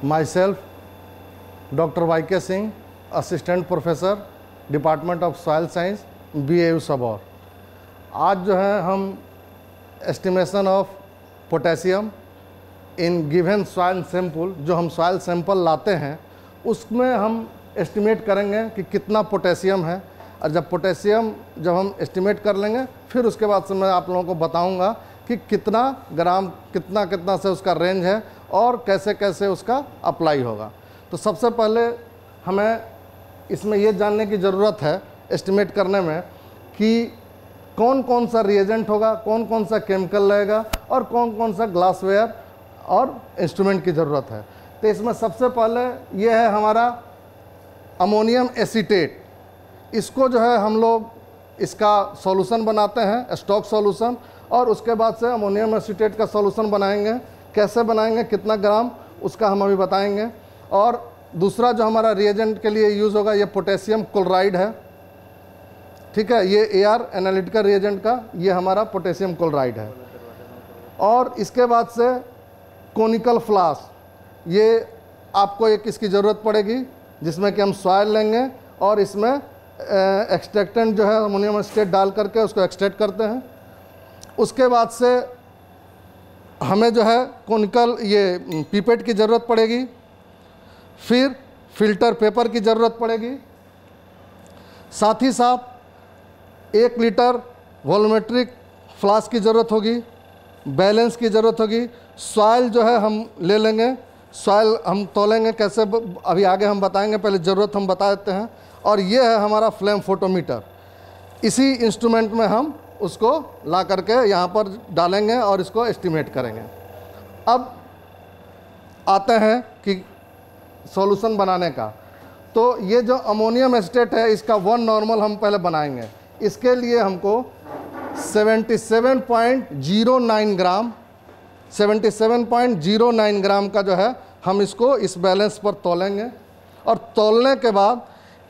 myself, Dr. YK Singh, Assistant Professor, Department of Soil Science, BAU Sabour. आज जो है हम estimation of potassium in given soil sample, जो हम सॉइल सैंपल लाते हैं उसमें हम एस्टिमेट करेंगे कि कितना पोटेशियम है। और जब पोटेशियम हम एस्टिमेट कर लेंगे, फिर उसके बाद से मैं आप लोगों को बताऊंगा कि कितना ग्राम कितना से उसका रेंज है और कैसे कैसे उसका अप्लाई होगा। तो सबसे पहले हमें इसमें ये जानने की ज़रूरत है एस्टिमेट करने में कि कौन कौन सा रिएजेंट होगा, कौन कौन सा केमिकल लगेगा और कौन कौन सा ग्लासवेयर और इंस्ट्रूमेंट की ज़रूरत है। तो इसमें सबसे पहले ये है हमारा अमोनियम एसीटेट। इसको जो है हम लोग इसका सॉल्यूशन बनाते हैं, स्टॉक सॉल्यूशन, और उसके बाद से अमोनियम एसीटेट का सॉल्यूशन बनाएंगे। कैसे बनाएंगे, कितना ग्राम, उसका हम अभी बताएंगे। और दूसरा जो हमारा रिएजेंट के लिए यूज़ होगा ये पोटेशियम क्लोराइड है, ठीक है। ये एआर एनालिटिकल रिएजेंट का ये हमारा पोटेशियम क्लोराइड है। और इसके बाद से कोनिकल फ्लास्क, ये आपको एक इसकी ज़रूरत पड़ेगी जिसमें कि हम सॉइल लेंगे और इसमें एक्सट्रैक्टेंट जो है अमोनियम एसीटेट डाल करके उसको एक्सट्रैक्ट करते हैं। उसके बाद से हमें जो है कोनिकल ये पीपेट की ज़रूरत पड़ेगी, फिर फिल्टर पेपर की ज़रूरत पड़ेगी, साथ ही साथ 1 लीटर वॉल्यूमेट्रिक फ्लास्क की ज़रूरत होगी, बैलेंस की ज़रूरत होगी। सॉइल जो है हम ले लेंगे, सॉइल हम तोलेंगे कैसे अभी आगे हम बताएंगे, पहले ज़रूरत हम बता देते हैं। और ये है हमारा फ्लेम फोटोमीटर। इसी इंस्ट्रूमेंट में हम उसको ला करके यहाँ पर डालेंगे और इसको एस्टिमेट करेंगे। अब आते हैं कि सॉल्यूशन बनाने का। तो ये जो अमोनियम एसीटेट है इसका 1 नॉर्मल हम पहले बनाएंगे। इसके लिए हमको 77.09 ग्राम 77.09 ग्राम का जो है हम इसको इस बैलेंस पर तोलेंगे। और तोलने के बाद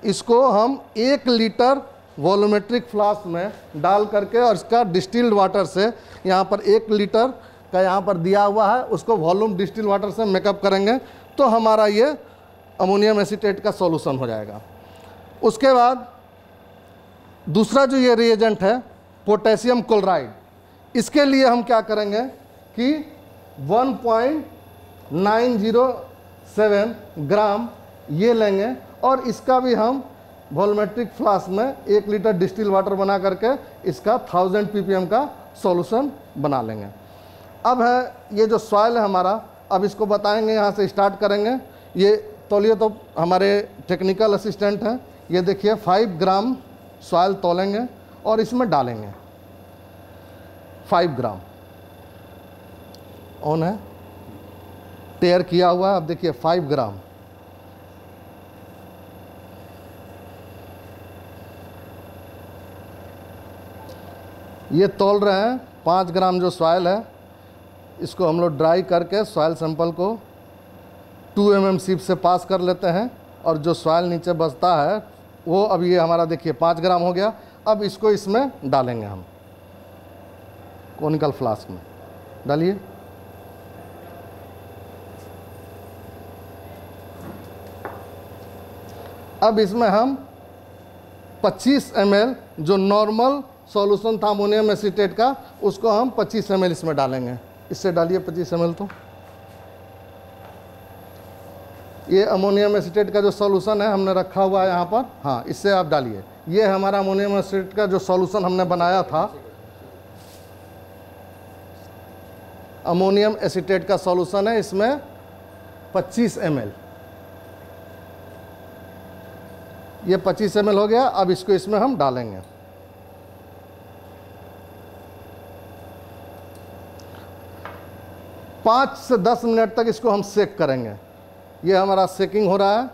इसको हम 1 लीटर वॉल्यूमेट्रिक फ्लास्क में डाल करके और इसका डिस्टिल्ड वाटर से, यहाँ पर 1 लीटर का यहाँ पर दिया हुआ है, उसको वॉल्यूम डिस्टिल्ड वाटर से मेकअप करेंगे तो हमारा ये अमोनियम एसीटेट का सॉल्यूशन हो जाएगा। उसके बाद दूसरा जो ये रिएजेंट है पोटेशियम क्लोराइड, इसके लिए हम क्या करेंगे कि 1.907 ग्राम ये लेंगे और इसका भी हम वॉल्यूमेट्रिक फ्लास्क में 1 लीटर डिस्टिल वाटर बना करके इसका 1000 ppm का सॉल्यूशन बना लेंगे। अब है ये जो सॉइल है हमारा, अब इसको बताएंगे, यहाँ से स्टार्ट करेंगे। ये तौलिए तो हमारे टेक्निकल असिस्टेंट हैं। ये देखिए 5 ग्राम सॉइल तोलेंगे और इसमें डालेंगे। 5 ग्राम ऑन है, टेयर किया हुआ है। अब देखिए 5 ग्राम, ये तोल रहे हैं। 5 ग्राम जो सॉइल है इसको हम लोग ड्राई करके सॉइल सैंपल को 2 mm सीप से पास कर लेते हैं और जो सॉइल नीचे बचता है वो, अब ये हमारा देखिए 5 ग्राम हो गया। अब इसको इसमें डालेंगे हम कोनिकल फ्लास्क में। डालिए। अब इसमें हम 25 ml जो नॉर्मल सॉल्यूशन था अमोनियम एसीटेट का, उसको हम 25 ml इसमें डालेंगे। इससे डालिए 25 ml। तो ये अमोनियम एसीटेट का जो सॉल्यूशन है हमने रखा हुआ है यहाँ पर, हाँ, इससे आप डालिए। ये हमारा अमोनियम एसीटेट का जो सॉल्यूशन हमने बनाया था, अमोनियम एसीटेट का सॉल्यूशन है, इसमें 25 ml। ये 25 ml हो गया। अब इसको इसमें हम डालेंगे। पाँच से 10 मिनट तक इसको हम सेक करेंगे। ये हमारा सेकिंग हो रहा है।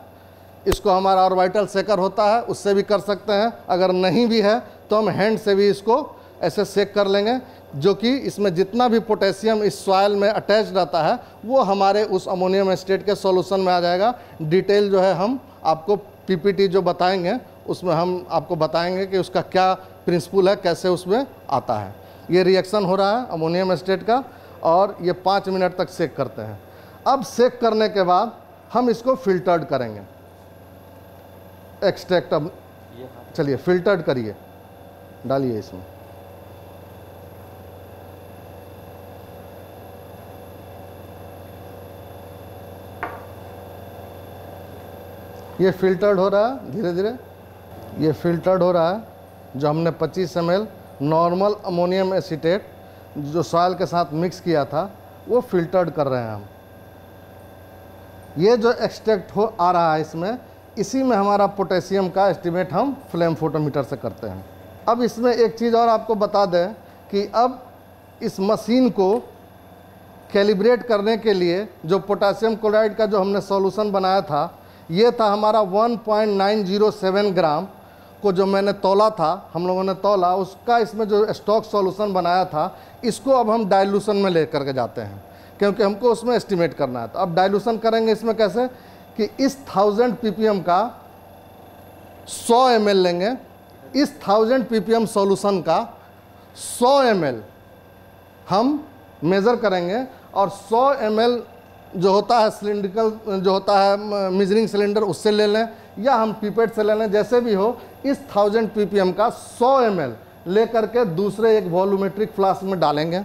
इसको हमारा ऑर्बिटल सेकर होता है, उससे भी कर सकते हैं। अगर नहीं भी है तो हम हैंड से भी इसको ऐसे सेक कर लेंगे, जो कि इसमें जितना भी पोटेशियम इस सॉइल में अटैच रहता है वो हमारे उस अमोनियम एसीटेट के सॉल्यूशन में आ जाएगा। डिटेल जो है हम आपको पीपीटी जो बताएंगे उसमें हम आपको बताएंगे कि उसका क्या प्रिंसिपल है, कैसे उसमें आता है। ये रिएक्शन हो रहा है अमोनियम एसीटेट का और ये 5 मिनट तक सेक करते हैं। अब सेक करने के बाद हम इसको फिल्टर्ड करेंगे। एक्सट्रैक्ट, अब चलिए फिल्टर्ड करिए, डालिए इसमें। ये फिल्टर्ड हो रहा है धीरे धीरे, ये फिल्टर्ड हो रहा है। जो हमने 25 ml नॉर्मल अमोनियम एसीटेट जो सॉइल के साथ मिक्स किया था वो फिल्टर्ड कर रहे हैं हम। ये जो एक्सट्रैक्ट हो आ रहा है इसमें, इसी में हमारा पोटेशियम का एस्टिमेट हम फ्लेम फोटोमीटर से करते हैं। अब इसमें एक चीज़ और आपको बता दें कि अब इस मशीन को कैलिब्रेट करने के लिए जो पोटेशियम क्लोराइड का जो हमने सॉल्यूशन बनाया था, ये था हमारा 1.907 ग्राम को जो मैंने तौला था, हम लोगों ने तौला, उसका इसमें जो स्टॉक सॉल्यूशन बनाया था, इसको अब हम डाइल्यूशन में ले करके जाते हैं क्योंकि हमको उसमें एस्टिमेट करना है। तो अब डाइल्यूशन करेंगे इसमें कैसे कि इस 1000 ppm का 100 ml लेंगे, इस 1000 ppm सॉल्यूशन का 100 ml हम मेज़र करेंगे और 100 ml जो होता है सिलिंड्रिकल जो होता है मेजरिंग सिलेंडर उससे ले लें या हम पीपेट से ले लें, जैसे भी हो। इस 1000 ppm का 100 ml ले करके दूसरे एक वॉल्यूमेट्रिक फ्लास्क में डालेंगे।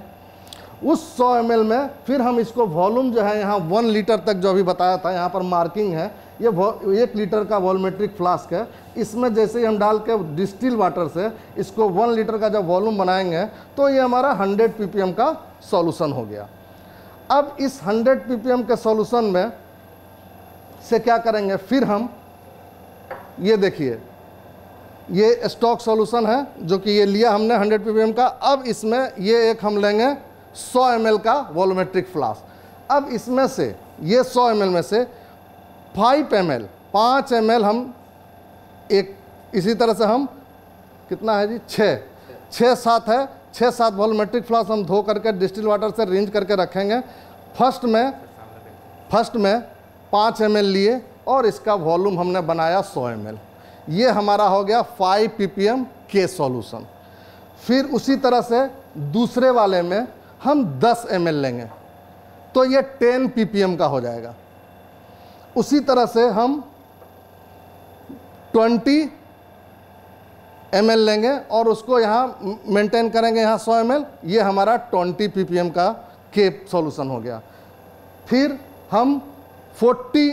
उस 100 ml में फिर हम इसको वॉल्यूम जो है यहाँ 1 लीटर तक जो अभी बताया था, यहाँ पर मार्किंग है, ये 1 लीटर का वॉल्यूमेट्रिक फ्लास्क है। इसमें जैसे ही हम डाल के डिस्टिल वाटर से इसको 1 लीटर का जब वॉल्यूम बनाएंगे तो ये हमारा 100 ppm का सॉल्यूशन हो गया। अब इस 100 ppm के सॉल्यूशन में से क्या करेंगे, फिर हम ये देखिए ये स्टॉक सॉल्यूशन है जो कि ये लिया हमने 100 ppm का। अब इसमें ये एक हम लेंगे 100 ml का वॉल्यूमेट्रिक फ्लास्क। अब इसमें से ये 100 ml में से 5 ml हम एक इसी तरह से हम कितना है जी 6-7 है, 6-7 वॉल्यूमेट्रिक फ्लास्क हम धो करके डिस्टिल वाटर से रिंज करके रखेंगे। फर्स्ट में 5 ml लिए और इसका वॉल्यूम हमने बनाया 100 ml। ये हमारा हो गया 5 ppm के सॉल्यूशन। फिर उसी तरह से दूसरे वाले में हम 10 ml लेंगे तो ये 10 ppm का हो जाएगा। उसी तरह से हम 20 ml लेंगे और उसको यहाँ मेंटेन करेंगे, यहाँ 100 ml, ये हमारा 20 ppm का के सॉल्यूशन हो गया। फिर हम 40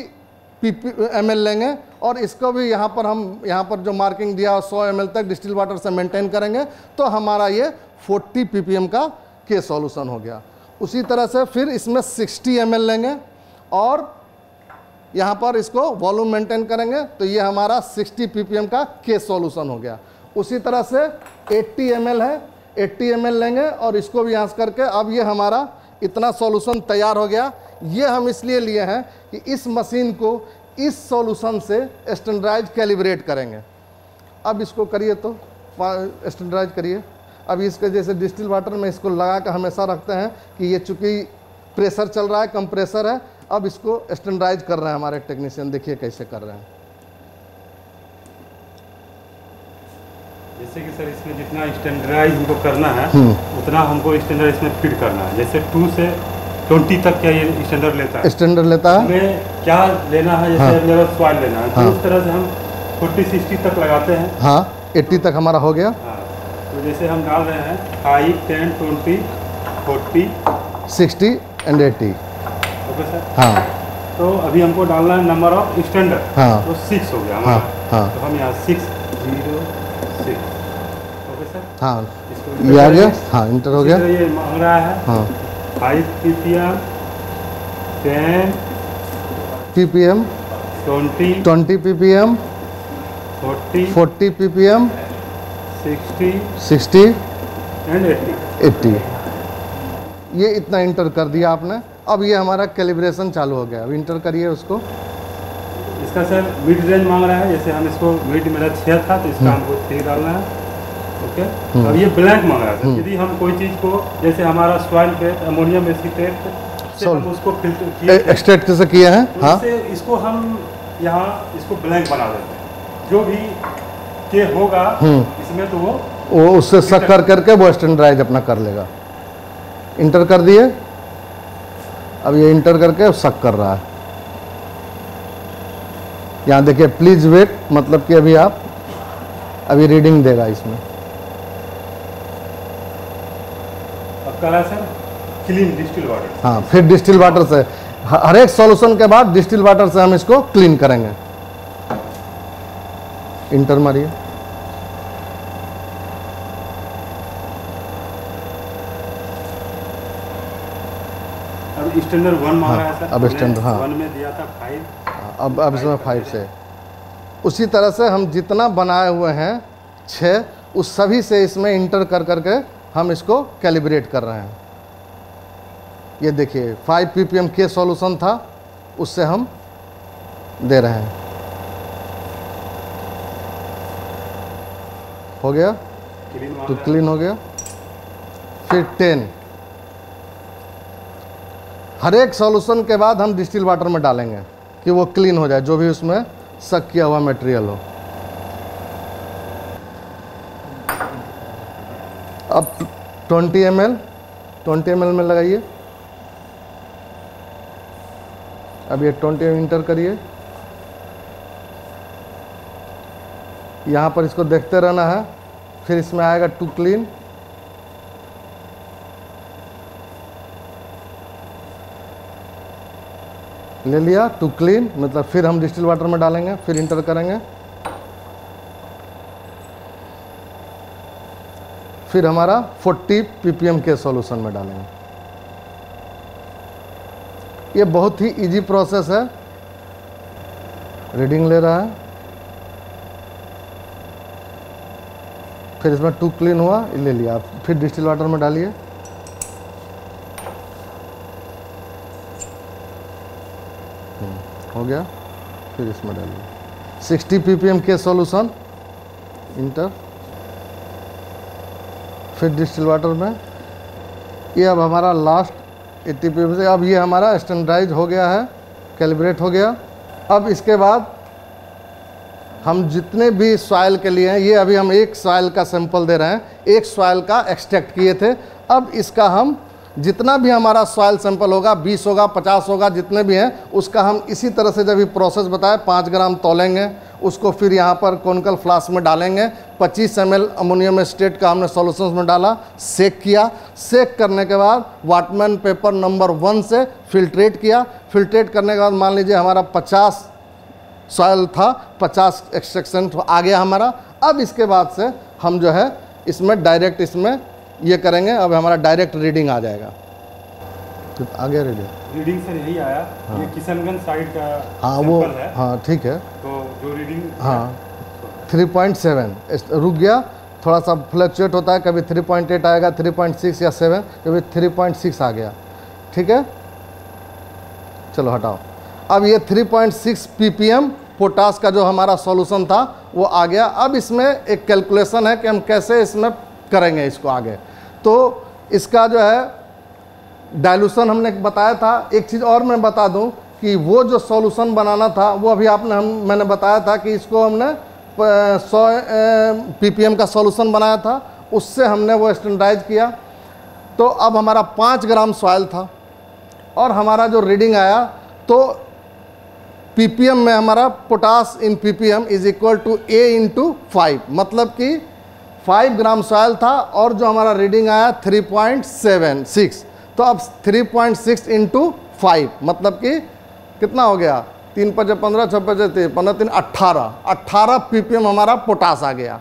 ml लेंगे और इसको भी यहाँ पर जो मार्किंग दिया 100 ml तक डिस्टिल वाटर से मेंटेन करेंगे तो हमारा ये 40 ppm का के सॉल्यूशन हो गया। उसी तरह से फिर इसमें 60 ml लेंगे और यहाँ पर इसको वॉल्यूम मेंटेन करेंगे तो ये हमारा 60 ppm का के सॉल्यूशन हो गया। उसी तरह से 80 ml है, 80 ml लेंगे और इसको भी यहाँ करके अब ये हमारा इतना सॉल्यूशन तैयार हो गया। ये हम इसलिए लिए हैं कि इस मशीन को इस सॉल्यूशन से स्टैंडर्डाइज कैलिब्रेट करेंगे। अब इसको करिए तो स्टैंडर्डाइज करिए। अब इसके जैसे डिस्टिल वाटर में इसको लगा कर हमेशा रखते हैं कि ये चूँकि प्रेशर चल रहा है, कंप्रेसर है। अब इसको स्टैंडर्डाइज कर रहे हैं हमारे टेक्नीशियन, देखिए कैसे कर रहे हैं। जैसे कि सर इसमें जितना स्टैंडर्डाइज हमको करना है उतना हमको स्टैंडर्ड इसमें फिट करना है। जैसे 2 से 20 तक क्या ये स्टैंडर्ड लेता है? स्टैंडर्ड लेता है। हमें क्या लेना है, जैसे लेवल सॉइल लेना है तो उस तरह से हम 40-60 तक लगाते हैं। हाँ 80 तक हमारा हो गया। हाँ तो जैसे हम डाल रहे हैं 5, 10, 20, 40, 60 एंड 80। Okay sir. हाँ तो अभी हमको डालना है नंबर ऑफ स्टैंडर्ड। हाँ तो 6 हो गया हमारा। हाँ तो हम यहाँ 6, 0, 6। Okay sir. हाँ इसको ये आ गया। हाँ इंटर हो गया। ये मांग रहा है हाँ 5 ppm, 10 ppm, 20 ppm, 40 ppm, 60 and 80। ये इतना इंटर कर दिया आपने। अब ये हमारा कैलिब्रेशन चालू हो गया। अब इंटर करिए उसको। इसका सर मिड रेंज मांग रहा है। जैसे हम इसको मिड मेरा 6 था तो इसका हमको 3 डालना है। ओके। अब ये ब्लैंक मांग रहा है। यदि हम कोई चीज़ को जैसे हमारा सॉइल बेस अमोनियम एसीटेट से हम उसको फिल्टर किए एक्सट्रैक्ट से किए हैं। तो हाँ इसको हम यहाँ इसको ब्लैंक बना देते हैं। जो भी के होगा इसमें तो वो उससे शक करके वो स्टैंडर्डाइज अपना कर लेगा। इंटर कर दिए। अब ये इंटर करके शक कर रहा है। यहाँ देखिए प्लीज़ वेट, मतलब कि अभी रीडिंग देगा इसमें। अब कह रहा है सर क्लीन डिस्टिल वाटर। हाँ, फिर डिस्टिल वाटर से, हर एक सॉल्यूशन के बाद डिस्टिल वाटर से हम इसको क्लीन करेंगे। इंटर मारिए। अब स्टैंडर्ड 1 मांग रहा है सर। अब स्टैंडर्ड, हाँ 1 में दिया था 5, अब इसमें 5 से। उसी तरह से हम जितना बनाए हुए हैं 6, उस सभी से इसमें इंटर कर करके हम इसको कैलिब्रेट कर रहे हैं। ये देखिए 5 ppm के सॉल्यूशन था, उससे हम दे रहे हैं। हो गया तो क्लीन हो गया। फिर 10, हर एक सॉल्यूशन के बाद हम डिस्टिल वाटर में डालेंगे कि वो क्लीन हो जाए, जो भी उसमें सक किया हुआ मटेरियल हो। अब 20 ml में लगाइए। अब ये 20 इंटर करिए। यहाँ पर इसको देखते रहना है। फिर इसमें आएगा टू क्लीन, ले लिया टू क्लीन, मतलब फिर हम डिस्टिल वाटर में डालेंगे, फिर इंटर करेंगे। फिर हमारा 40 ppm के सॉल्यूशन में डालेंगे। ये बहुत ही इजी प्रोसेस है। रीडिंग ले रहा है, फिर इसमें टू क्लीन हुआ, ले लिया, फिर डिस्टिल वाटर में डालिए। हो गया, फिर इसमें डालिए 60 ppm के सॉल्यूशन, इंटर, फिर डिस्टिल वाटर में। ये अब हमारा लास्ट 80 ppm से, अब ये हमारा स्टैंडर्डाइज हो गया है, कैलिब्रेट हो गया। अब इसके बाद हम जितने भी सॉइल के लिए हैं, ये अभी हम एक सॉइल का सैंपल दे रहे हैं, एक सॉइल का एक्सट्रैक्ट किए थे। अब इसका हम जितना भी हमारा सॉइल सैंपल होगा, 20 होगा, 50 होगा, जितने भी हैं, उसका हम इसी तरह से जब ये प्रोसेस बताए 5 ग्राम तौलेंगे, उसको फिर यहाँ पर कॉनिकल फ्लास्क में डालेंगे। 25 ml अमोनियम एस्टेट का हमने सॉल्यूशंस में डाला, सेक किया। सेक करने के बाद वाटमैन पेपर नंबर 1 से फिल्ट्रेट किया। फिल्ट्रेट करने के बाद मान लीजिए हमारा 50 सॉइल था, 50 एक्सट्रैक्शन आ गया हमारा। अब इसके बाद से हम जो है इसमें डायरेक्ट इसमें ये करेंगे। अब हमारा डायरेक्ट रीडिंग आ जाएगा। तो आ गया रीडिंग से यही आया। हाँ। ये किशनगंज साइड का हाँ वो है। हाँ ठीक है। तो जो रीडिंग हाँ 3.7 रुक गया, थोड़ा सा फ्लक्चुएट होता है, कभी 3.8 आएगा, 3.6 या 7, कभी 3.6 आ गया। ठीक है, चलो हटाओ। अब ये 3.6 ppm पोटास का जो हमारा सॉल्यूशन था वो आ गया। अब इसमें एक कैलकुलेशन है कि हम कैसे इसमें करेंगे इसको आगे। तो इसका जो है डाइल्यूशन हमने बताया था। एक चीज़ और मैं बता दूं कि वो जो सॉल्यूशन बनाना था वो अभी मैंने बताया था कि इसको हमने 100 ppm का सॉल्यूशन बनाया था, उससे हमने वो स्टैंडर्डाइज किया। तो अब हमारा 5 ग्राम सॉइल था और हमारा जो रीडिंग आया तो ppm में हमारा potash in ppm is equal to A into 5, मतलब कि 5 ग्राम सॉइल था और जो हमारा रीडिंग आया 3.76। तो अब 3.6 इंटू 5 मतलब कि कितना हो गया, 3 × 5 = 15, 6 × 5 = 15, 3 = 18 ppm हमारा पोटास आ गया।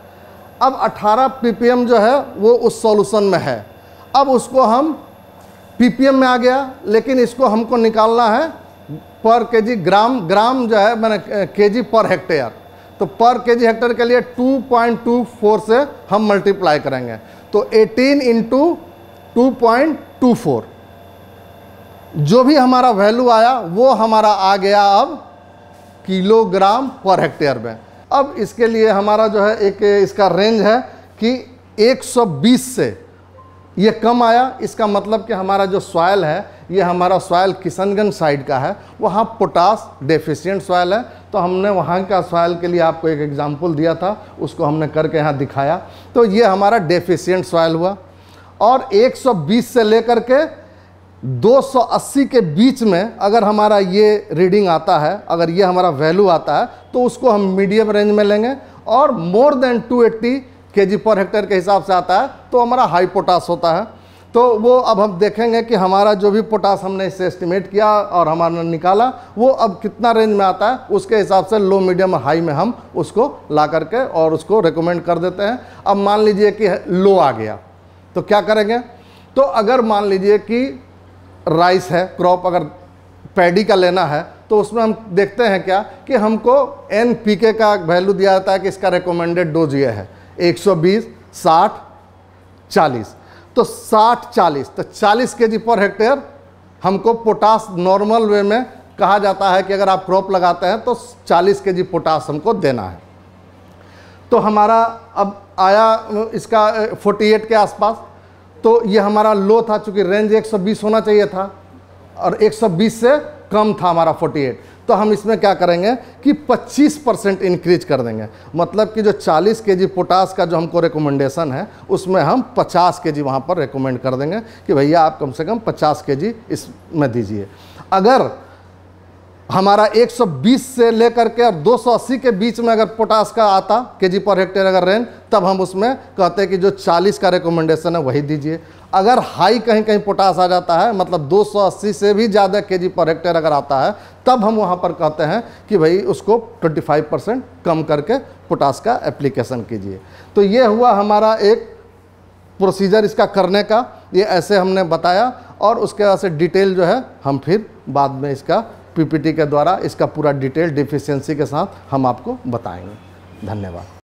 अब 18 ppm जो है वो उस सॉल्यूशन में है। अब उसको हम ppm में आ गया, लेकिन इसको हमको निकालना है पर केजी, ग्राम जो है मैंने केजी पर हेक्टेयर। तो पर केजी हेक्टेयर के लिए 2.24 से हम मल्टीप्लाई करेंगे। तो 18 × 2.24 जो भी हमारा वैल्यू आया वो हमारा आ गया अब किलोग्राम पर हेक्टेयर में। अब इसके लिए हमारा जो है एक इसका रेंज है कि 120 से ये कम आया। इसका मतलब कि हमारा जो सॉइल है, ये हमारा सॉइल किशनगंज साइड का है, वहाँ पोटास डेफिशिएंट सॉइल है। तो हमने वहाँ का सॉइल के लिए आपको एक एग्जांपल दिया था, उसको हमने करके यहाँ दिखाया। तो ये हमारा डेफिशिएंट सॉइल हुआ। और 120 से लेकर के 280 के बीच में अगर हमारा ये रीडिंग आता है, अगर ये हमारा वैल्यू आता है, तो उसको हम मीडियम रेंज में लेंगे, और more than 280 kg per hectare के हिसाब से आता है तो हमारा हाई पोटास होता है। तो वो अब हम देखेंगे कि हमारा जो भी पोटास हमने इससे एस्टिमेट किया और हमारा निकाला वो अब कितना रेंज में आता है, उसके हिसाब से लो, मीडियम, हाई में हम उसको ला करके और उसको रेकमेंड कर देते हैं। अब मान लीजिए कि लो आ गया तो क्या करेंगे, तो अगर मान लीजिए कि राइस है क्रॉप, अगर पैडी का लेना है तो उसमें हम देखते हैं क्या कि हमको NPK का वैल्यू दिया जाता है कि इसका रिकमेंडेड डोज ये है 120, 60, 40। तो 60, 40, तो 40 kg पर हेक्टेयर हमको पोटास नॉर्मल वे में कहा जाता है कि अगर आप क्रॉप लगाते हैं तो 40 kg पोटास हमको देना है। तो हमारा अब आया इसका 48 के आसपास, तो ये हमारा लो था, चूँकि रेंज 120 होना चाहिए था और 120 से कम था हमारा 48, तो हम इसमें क्या करेंगे कि 25% इंक्रीज कर देंगे। मतलब कि जो 40 kg पोटास का जो हमको रिकमेंडेशन है उसमें हम 50 kg वहाँ पर रिकमेंड कर देंगे कि भैया आप कम से कम 50 kg इसमें दीजिए। अगर हमारा 120 से लेकर के और 280 के बीच में अगर पोटास का आता kg पर हेक्टेयर अगर रेंज, तब हम उसमें कहते हैं कि जो 40 का रिकमेंडेशन है वही दीजिए। अगर हाई कहीं कहीं पोटास आ जाता है, मतलब 280 से भी ज़्यादा kg पर हेक्टेयर अगर आता है, तब हम वहाँ पर कहते हैं कि भाई उसको 25% कम करके पोटास का एप्लीकेशन कीजिए। तो ये हुआ हमारा एक प्रोसीजर इसका करने का, ये ऐसे हमने बताया, और उसके बाद से डिटेल जो है हम फिर बाद में इसका PPT के द्वारा इसका पूरा डिटेल डिफिशियंसी के साथ हम आपको बताएंगे। धन्यवाद।